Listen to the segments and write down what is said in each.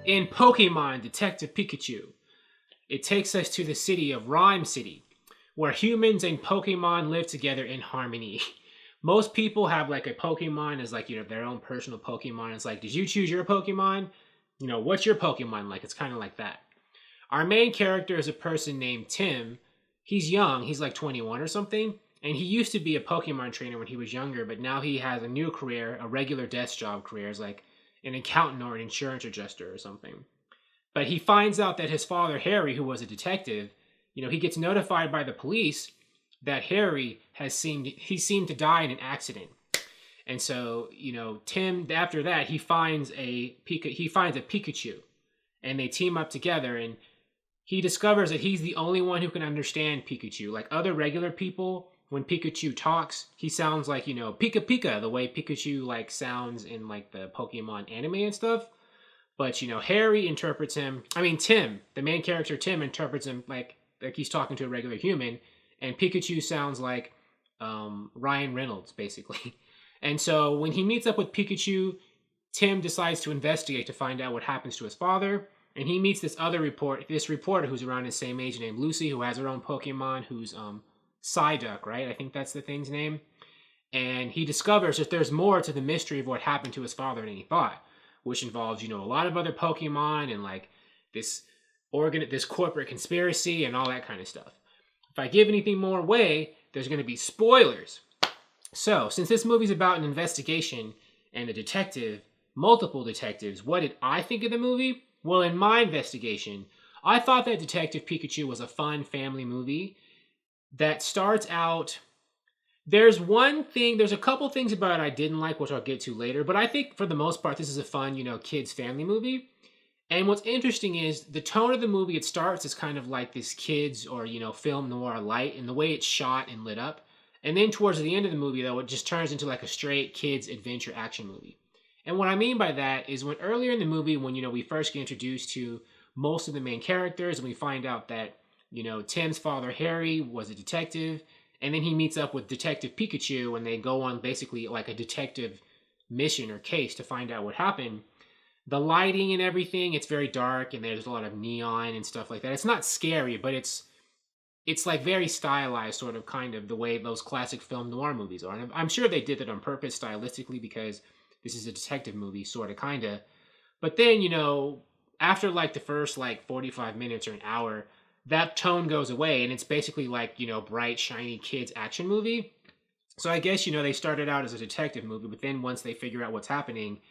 In Pokemon Detective Pikachu, it takes us to the city of Ryme City, where humans and Pokemon live together in harmony. Most people have like a Pokemon as like, their own personal Pokemon. It's like, did you choose your Pokemon? What's your Pokemon like? It's kind of like that. Our main character is a person named Tim. He's young. He's like 21 or something. And he used to be a Pokemon trainer when he was younger, but now he has a new career, a regular desk job career as like an accountant or an insurance adjuster or something. But he finds out that his father, Harry, who was a detective, he gets notified by the police that Harry seemed to die in an accident. And so, Tim, after that, he finds a Pikachu, and they team up together, and he discovers that he's the only one who can understand Pikachu. Like other regular people, when Pikachu talks, he sounds like, Pika Pika, the way Pikachu like sounds in like the Pokemon anime and stuff. But, Harry interprets him, Tim, the main character, Tim, interprets him like he's talking to a regular human, and Pikachu sounds like Ryan Reynolds, basically. And so when he meets up with Pikachu, Tim decides to investigate to find out what happens to his father. And he meets this reporter who's around his same age named Lucy, who has her own Pokemon, who's Psyduck, right? I think that's the thing's name. And he discovers that there's more to the mystery of what happened to his father than he thought, which involves, a lot of other Pokemon and like this corporate conspiracy and all that kind of stuff. If I give anything more away, there's going to be spoilers. So, since this movie's about an investigation and a detective, multiple detectives, what did I think of the movie? Well, in my investigation, I thought that Detective Pikachu was a fun family movie that starts out... There's a couple things about it I didn't like, which I'll get to later, but I think for the most part, this is a fun, kids family movie. And what's interesting is the tone of the movie, it starts as kind of like this kids or, film noir light, and the way it's shot and lit up. And then towards the end of the movie, though, it just turns into like a straight kids adventure action movie. And what I mean by that is when earlier in the movie, when, we first get introduced to most of the main characters and we find out that, Tim's father, Harry, was a detective, and then he meets up with Detective Pikachu and they go on basically like a detective mission or case to find out what happened. The lighting and everything, it's very dark and there's a lot of neon and stuff like that. It's not scary, but it's like very stylized, sort of kind of the way those classic film noir movies are. And I'm sure they did that on purpose stylistically because this is a detective movie, sort of, kind of. But then, after like the first like 45 minutes or an hour, that tone goes away and it's basically like, bright, shiny kids action movie. So I guess, they started out as a detective movie, but then once they figure out what's happening,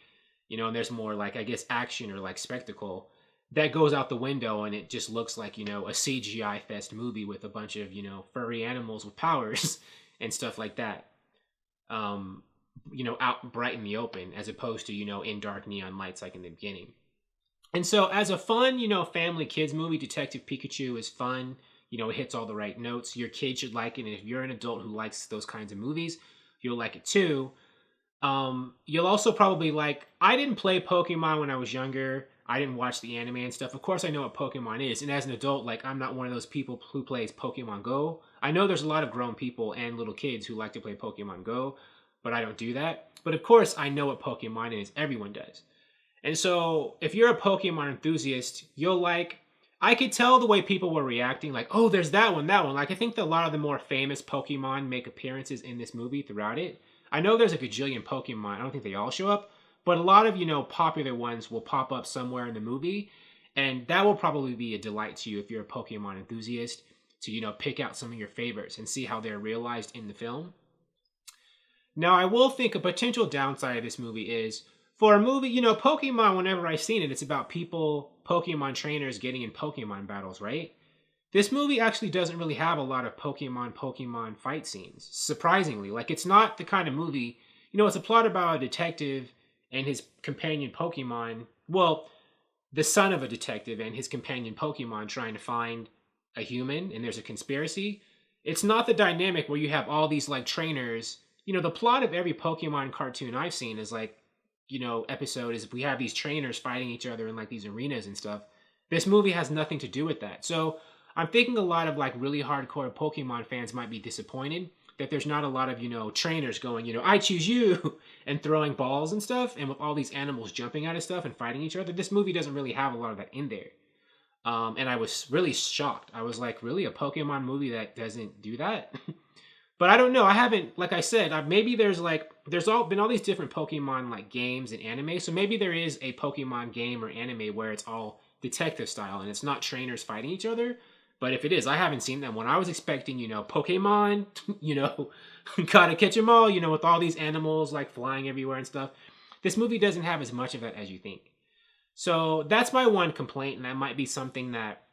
and there's more like, I guess, action or like spectacle, that goes out the window and it just looks like, a CGI fest movie with a bunch of, furry animals with powers and stuff like that. Out bright in the open as opposed to, in dark neon lights like in the beginning. And so as a fun, family kids movie, Detective Pikachu is fun. It hits all the right notes. Your kid should like it. And if you're an adult who likes those kinds of movies, you'll like it too. You'll also probably like, I didn't play Pokemon when I was younger. I didn't watch the anime and stuff. Of course, I know what Pokemon is. And as an adult, like, I'm not one of those people who plays Pokemon Go. I know there's a lot of grown people and little kids who like to play Pokemon Go, but I don't do that. But of course, I know what Pokemon is. Everyone does. And so, if you're a Pokemon enthusiast, you'll like... I could tell the way people were reacting, like, oh, there's that one. Like, I think that a lot of the more famous Pokemon make appearances in this movie throughout it. I know there's a gajillion Pokemon. I don't think they all show up. But a lot of, popular ones will pop up somewhere in the movie. And that will probably be a delight to you if you're a Pokemon enthusiast to, pick out some of your favorites and see how they're realized in the film. Now, I will think a potential downside of this movie is, for a movie, Pokemon, whenever I've seen it, it's about people, Pokemon trainers getting in Pokemon battles, right? This movie actually doesn't really have a lot of Pokemon fight scenes, surprisingly. Like, it's not the kind of movie, it's a plot about a detective and his companion Pokemon, well, the son of a detective and his companion Pokemon trying to find a human, and there's a conspiracy. It's not the dynamic where you have all these, like, trainers. The plot of every Pokemon cartoon I've seen is, like, episode is we have these trainers fighting each other in, like, these arenas and stuff. This movie has nothing to do with that. So I'm thinking a lot of, like, really hardcore Pokemon fans might be disappointed. that there's not a lot of, you know, trainers going, you know, I choose you, and throwing balls and stuff, and with all these animals jumping out of stuff and fighting each other. This movie doesn't really have a lot of that in there. And I was really shocked. I was like, really, a Pokemon movie that doesn't do that? But I don't know. I haven't, like I said, maybe there's been all these different Pokemon like games and anime. So maybe there is a Pokemon game or anime where it's all detective style and it's not trainers fighting each other. But if it is, I haven't seen them. When I was expecting, you know, Pokemon, you know, gotta catch them all, you know, with all these animals like flying everywhere and stuff. This movie doesn't have as much of that as you think. So that's my one complaint, and that might be something that,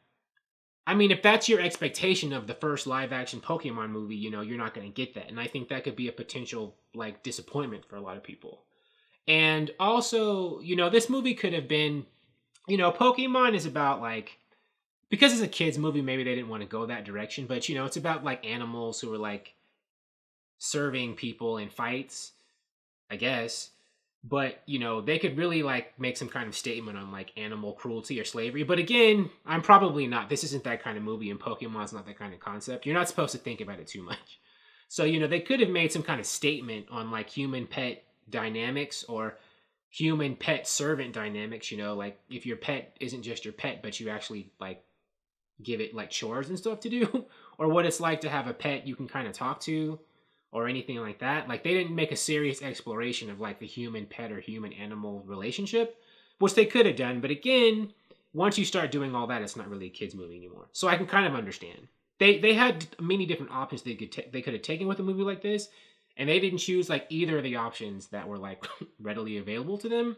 I mean, if that's your expectation of the first live action Pokemon movie, you know, you're not going to get that. And I think that could be a potential, like, disappointment for a lot of people. And also, you know, this movie could have been, you know, Pokemon is about, like, because it's a kid's movie, maybe they didn't want to go that direction. But, you know, it's about, like, animals who are, like, serving people in fights, I guess. But, you know, they could really, like, make some kind of statement on, like, animal cruelty or slavery. But again, I'm probably not. This isn't that kind of movie, and Pokemon's not that kind of concept. You're not supposed to think about it too much. So, you know, they could have made some kind of statement on, like, human-pet dynamics or human-pet-servant dynamics, you know, like, if your pet isn't just your pet, but you actually, like, give it, like, chores and stuff to do. Or what it's like to have a pet you can kind of talk to. Or anything like that. Like, they didn't make a serious exploration of, like, the human-pet or human-animal relationship, which they could have done. But again, once you start doing all that, it's not really a kid's movie anymore. So I can kind of understand. They had many different options they could have taken with a movie like this, and they didn't choose, like, either of the options that were, like, readily available to them.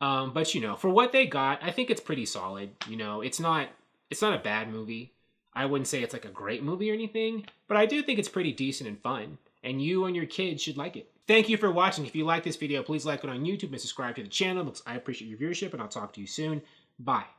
But, you know, for what they got, I think it's pretty solid. You know, it's not a bad movie. I wouldn't say it's like a great movie or anything, but I do think it's pretty decent and fun, and you and your kids should like it. Thank you for watching. If you like this video, please like it on YouTube and subscribe to the channel because I appreciate your viewership, and I'll talk to you soon. Bye.